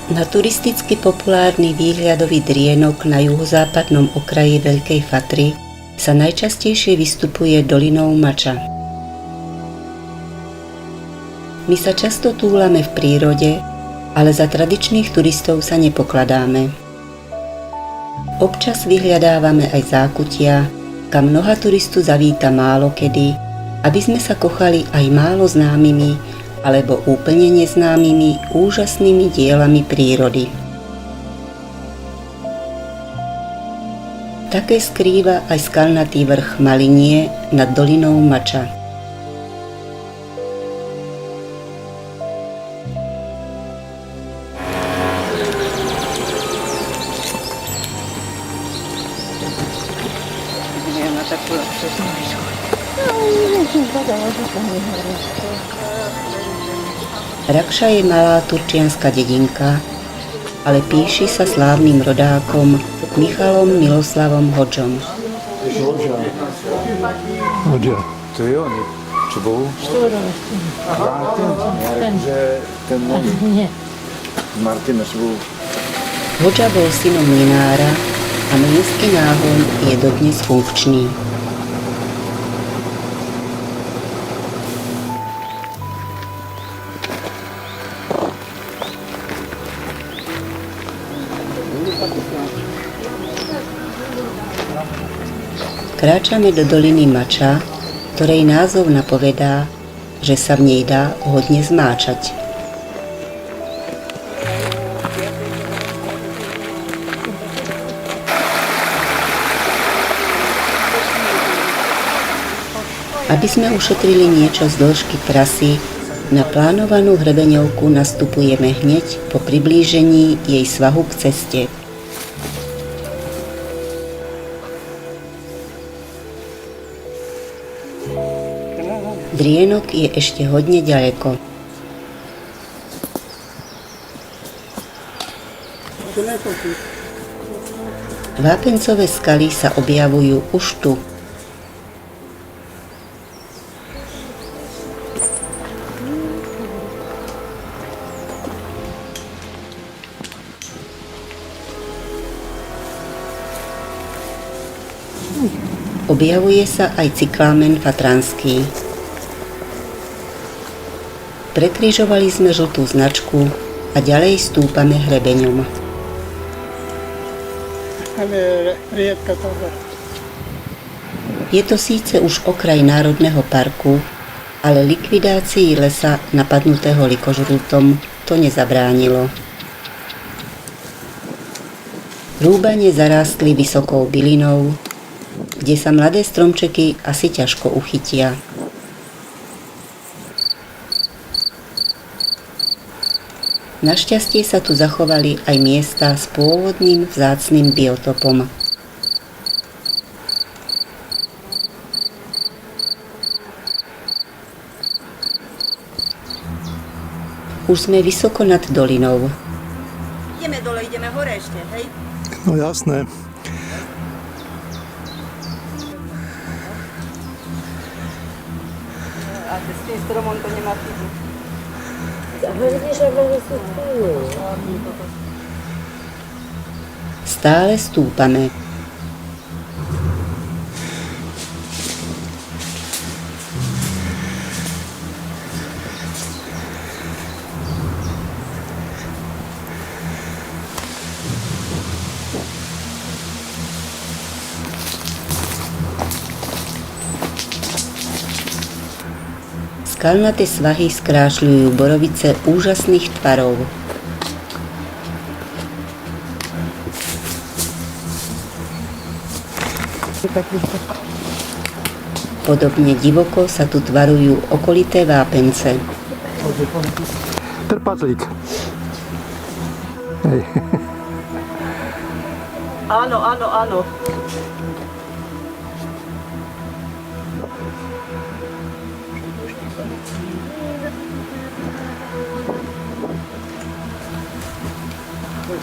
Na turisticky populárny výhľadový drienok na juhozápadnom okraji Veľkej Fatry sa najčastejšie vystupuje dolinou Mača. My sa často túlame v prírode, ale za tradičných turistov sa nepokladáme. Občas vyhľadávame aj zákutia, kam mnoha turistu zavíta málo kedy, aby sme sa kochali aj málo známymi alebo úplne neznámymi úžasnými dielami prírody. Také skrýva aj skalnatý vrch Malinie nad dolinou Mača. Rakša je malá turčianska dedinka, ale píši sa slávnym rodákom Michalom Miloslavom Hodžom. Hodža. To je on, čo bol? Martin, čo bol? Hodža bol synom mlynára a mlynský náhon je dodnes funkčný. Kráčame do doliny Mača, ktorej názov napovedá, že sa v nej dá hodne zmáčať. Aby sme ušetrili niečo z dĺžky trasy, na plánovanú hrebeňovku nastupujeme hneď po priblížení jej svahu k ceste. Drienok je ešte hodne ďaleko. Vápencové skaly sa objavujú už tu. Objavuje sa aj cyklámen fatranský. Prekrižovali sme žltú značku a ďalej stúpame hrebeňom. Je to síce už okraj národného parku, ale likvidácii lesa napadnutého likožrútom to nezabránilo. Rúbanie zarástli vysokou bylinou, kde sa mladé stromčeky asi ťažko uchytia. Našťastie sa tu zachovali aj miesta s pôvodným vzácnym biotopom. Už sme vysoko nad dolinou. Ideme dole, ideme hore ešte, hej? No jasné. A s tým stromom to nemá chybu. Stále stúpame. Skalnaté svahy skrášľujú borovice úžasných tvarov. Podobne divoko sa tu tvarujú okolité vápence. Trpaslík. Hej. Áno, áno, áno.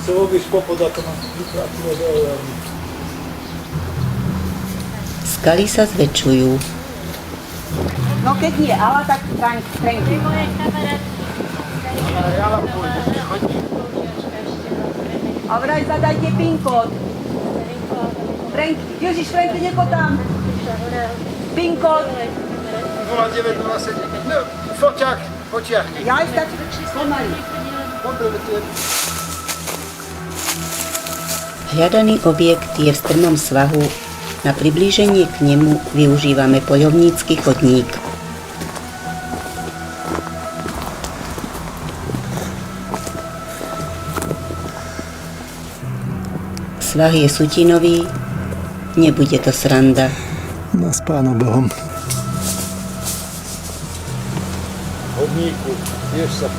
Se vobiš popodať, to mám vypracovať. Skaly sa zväčšujú. No keď nie, ale tak tránky. A vraj zadajte PIN kód. Ježiš, Franky, neko tam. PIN kód. 0907. No, foťák, foťák. Jaj, stačí pomaly. Hľadaný objekt je v strmom svahu. Na priblíženie k nemu využívame poľovnícky chodník. Svah je sutinový, nebude to sranda. No s Pánom Bohom. Hodníku, vieš sa.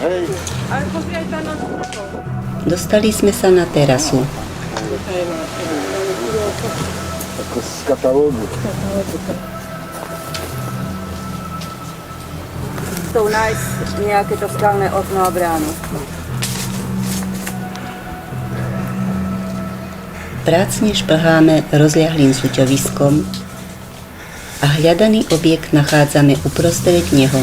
Hej, Dostali sme sa na terasu. ako z katalógu. Chcú nájsť nejaké to skalné okno a bránu. Prácne šplháme rozľahlým súťoviskom a hľadaný objekt nachádzame uprostred neho.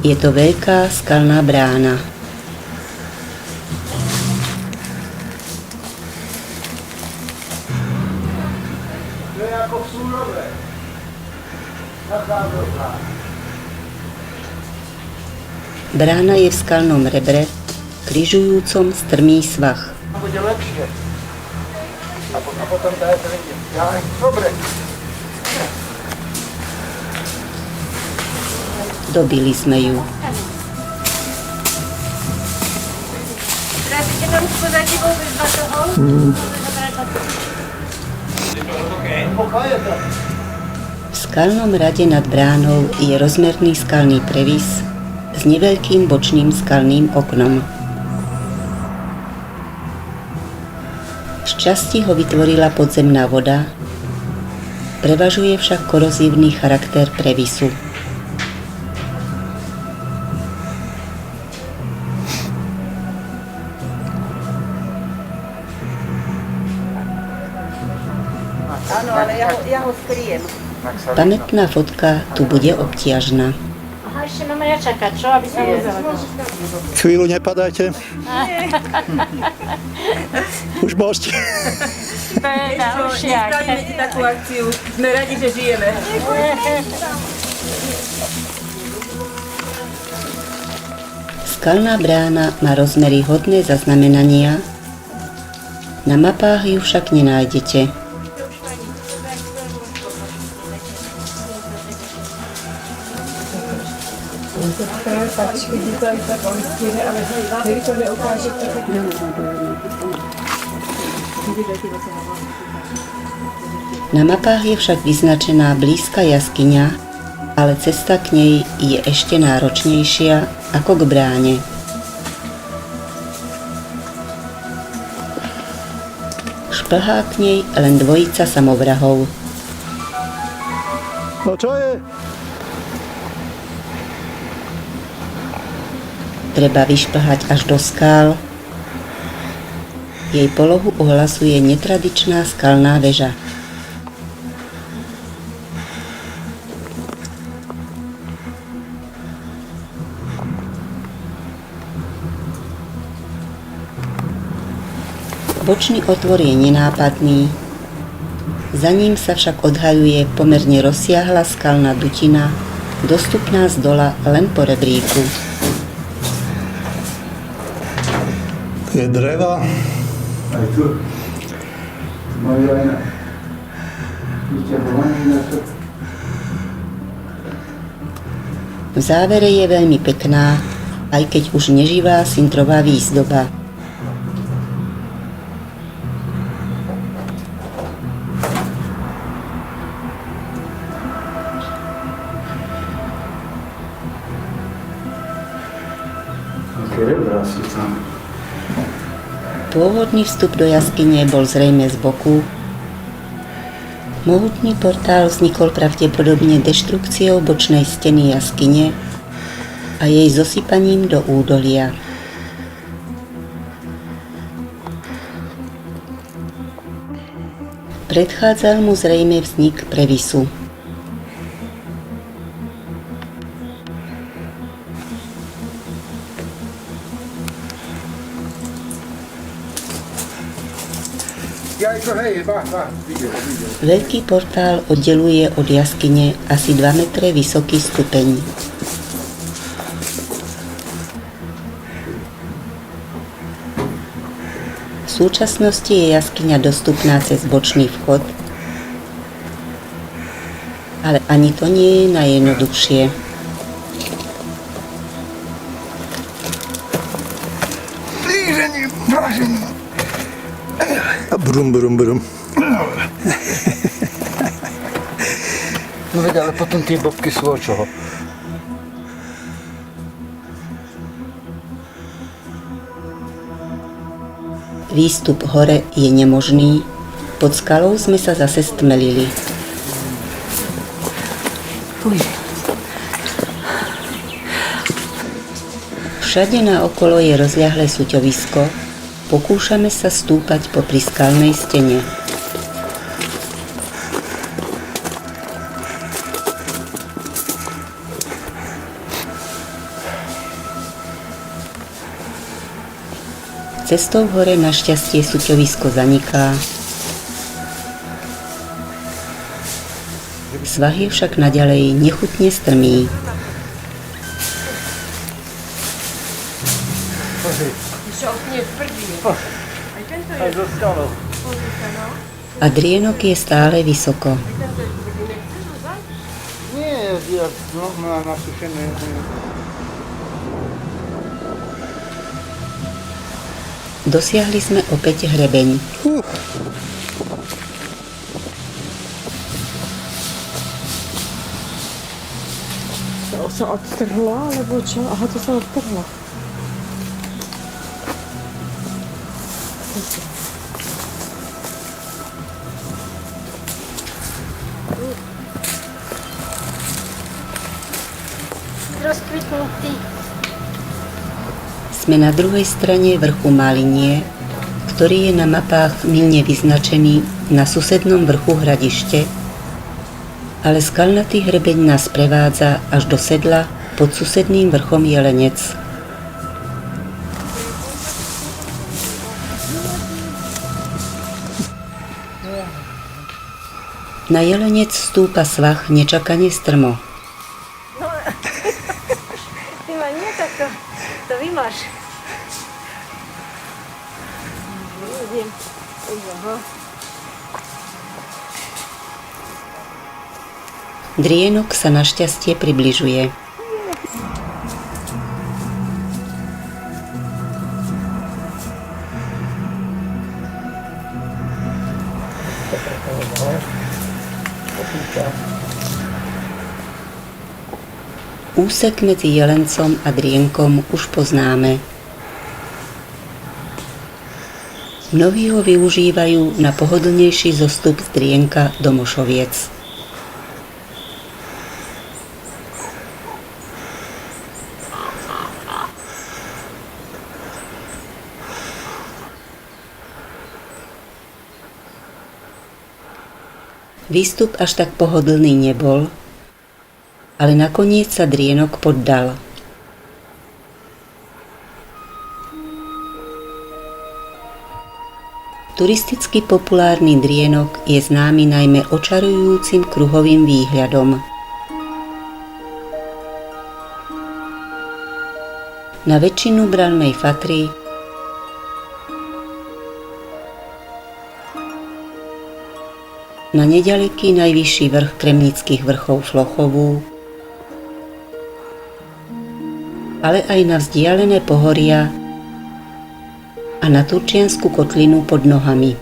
Je to veľká skalná brána. to je ako v Súrove. Nachádzová. Brána je v skalnom rebre, križujúcom strmý svah. Bude lepšie. A potom daj to vidieť. Dobre. Dobili sme ju. Trápite tam spodať vôbec na toho? V skalnom rade nad bránou je rozmerný skalný previs s neveľkým bočným skalným oknom. Šťastí ho vytvorila podzemná voda, prevažuje však korozívny charakter previsu. Áno, ale ja ho skryjem. Pamätná fotka tu bude obťažná. Aha, ešte máme ja čakať, čo? Aby sa nezala. Chvíľu nepadajte. Už môžete. Nespravíme ti takú akciu. Sme radi, že žijeme. Skalná brána má rozmery hodné zaznamenania, na mapách ju však nenájdete. Na mapách je však vyznačená blízka jaskyňa, ale cesta k nej je ešte náročnejšia ako k bráne. Šplhá k nej len dvojica samovrahov. No čo je? Treba vyšplhať až do skál. Jej polohu ohlasuje netradičná skalná väža. Bočný otvor je nenápadný, za ním sa však odhaľuje pomerne rozsiahla skalná dutina, dostupná z dola len po rebríku. Je dreva. Aj tu. Majú aj na vyťahovaní na to. V závere je veľmi pekná, aj keď už neživá sintrová výzdoba. Aké rebra sú tam. Pôvodný vstup do jaskyne bol zrejme z boku. Mohutný portál vznikol pravdepodobne deštrukciou bočnej steny jaskyne a jej zosypaním do údolia. Predchádzal mu zrejme vznik previsu. niečo, hej, videl. Veľký portál oddeluje od jaskyne asi 2 metre vysoký stupeň. V súčasnosti je jaskyňa dostupná cez bočný vchod, ale ani to nie je najjednoduchšie. A brum, brum, brum. No veď, ale potom tie bobky sú od čoho? Výstup hore je nemožný, pod skalou sme sa zase stmelili. Všade naokolo je rozľahlé súťovisko, pokúšame sa stúpať popri skalnej stene. Cestou hore našťastie súťovisko zaniká. Svah je však naďalej nechutne strmý. Adrienok je stále vysoko. Nie, no na nasušené. Dosiahli sme opäť hrebeň. To sa odtrhlo, alebo čo? Aha, to sa odtrhlo. Rozkvitnutý. Sme na druhej strane vrchu Malinie, ktorý je na mapách mylne vyznačený na susednom vrchu Hradište, ale skalnatý hrebeň nás prevádza až do sedla pod susedným vrchom Jelenec. Na Jelenec stúpa svah nečakane strmo. Ty ma nie takto, to vymáš. Vidím. Aha. Drienok sa našťastie približuje. Úsek medzi Jelencom a Drienkom už poznáme. Mnohí ho využívajú na pohodlnejší zostup z Drienka do Mošoviec. Výstup až tak pohodlný nebol, ale nakoniec sa Drienok poddal. Turisticky populárny Drienok je známy najmä očarujúcim kruhovým výhľadom. Na väčšinu brannej Fatry na neďaleký najvyšší vrch Kremnických vrchov Flochovu, ale aj na vzdialené pohoria a na Turčiansku kotlinu pod nohami.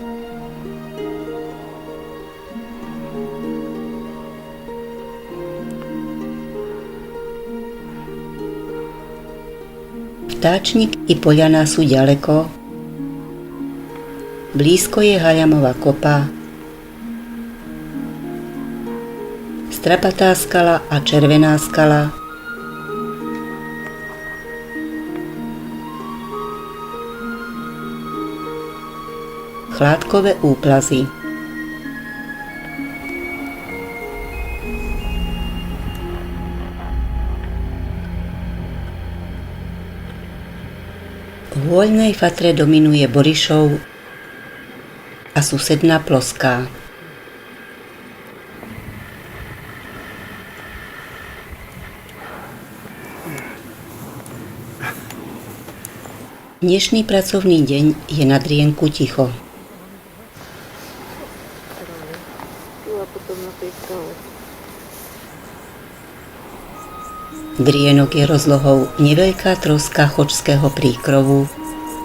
Vtáčnik i Poľana sú ďaleko, blízko je Haľamová kopa, Strapatá skala a Červená skala, Chládkové úplazy. V Hôľnej Fatre dominuje Borišov a susedná ploská. Dnešný pracovný deň je na Drienku ticho. Drienok je rozlohou neveľká troska chočského príkrovu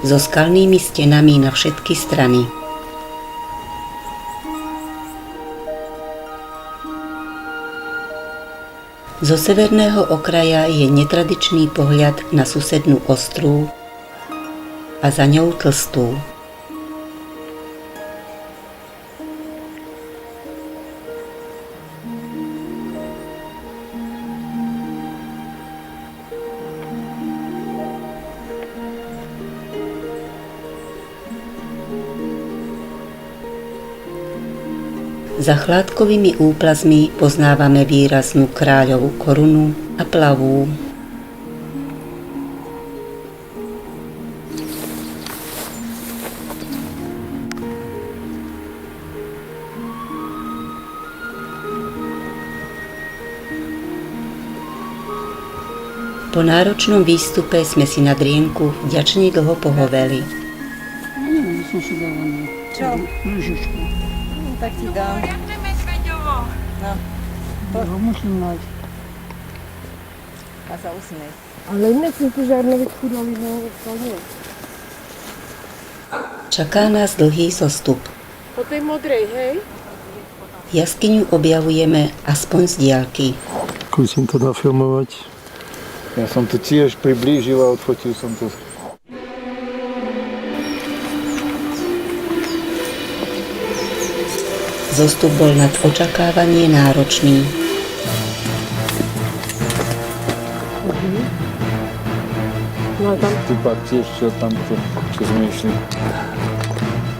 so skalnými stenami na všetky strany. Zo severného okraja je netradičný pohľad na susednú Ostrú a za ňou Tlstú. Za chládkovými úplazmi poznávame výraznú kráľovú korunu a plavú. Po náročnom výstupe sme si na Drienku vďačne dlho pohoveli. Čo? Tak ti dám. No, to musím mať. A sa usmej. Ale nechcem tu žiadne vyschudlali, no to nie. Čaká nás dlhý zostup. Po tej modrej, hej? Jaskyňu objavujeme aspoň z diaľky. Skúsim to nafilmovať. Ja som to tiež priblížil a odfotil som to. Zostup bol nad očakávanie náročný. No a tam Tu pak tiež, čo sme išli.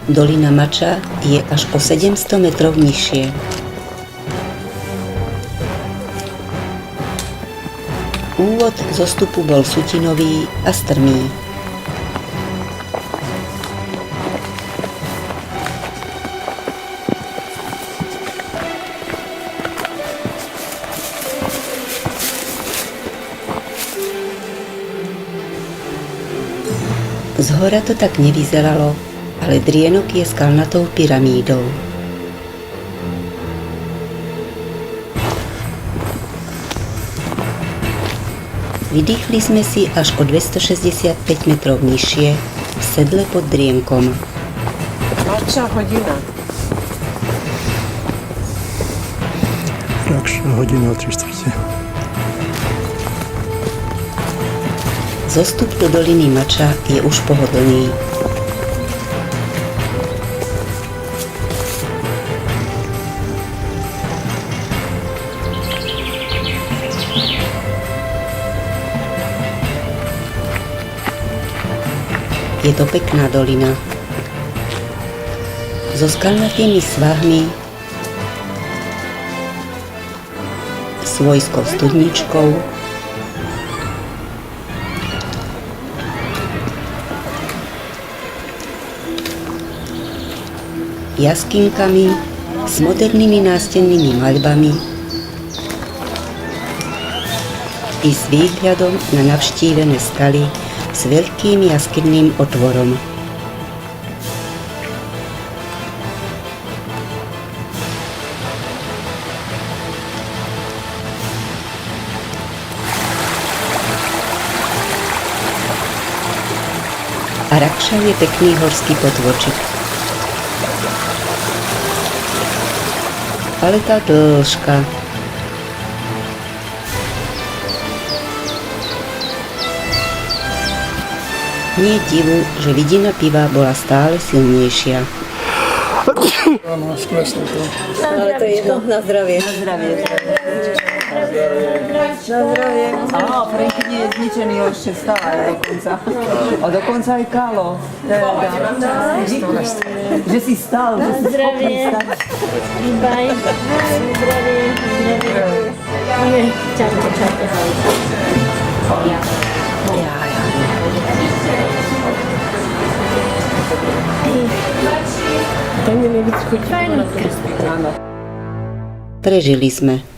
Dolina Mača je až o 700 metrov nižšie. Úvod zostupu bol sutinový a strmý. Zhora to tak nevyzeralo, ale Drienok je skalnatou pyramídou. Vydýchli sme si až o 265 metrov nižšie v sedle pod Drienkom. Mača hodina. Kratšia hodina 3/4. Zostup do doliny Mača je už pohodlný. Je to pekná dolina. So skalnatými svahmi, svojskou studničkou, jaskynkami s modernými nástennými maľbami i s výhľadom na navštívené skaly s veľkým jaskynným otvorom. A Rakša je pekný horský potvočik. Ale tá dĺžka. Nie je divu, že vidina piva bola stále silnejšia. Ale to je jedno, na zdravie. Na zdravie. Na zdravie. Áno, Franky nie je zničený, ešte stále dokonca. A dokonca aj Kalo. Že si stál, že si schopný stať. Bye. Zdravie. Čaute. To mi nejvíc chutí. Áno. Prežili sme.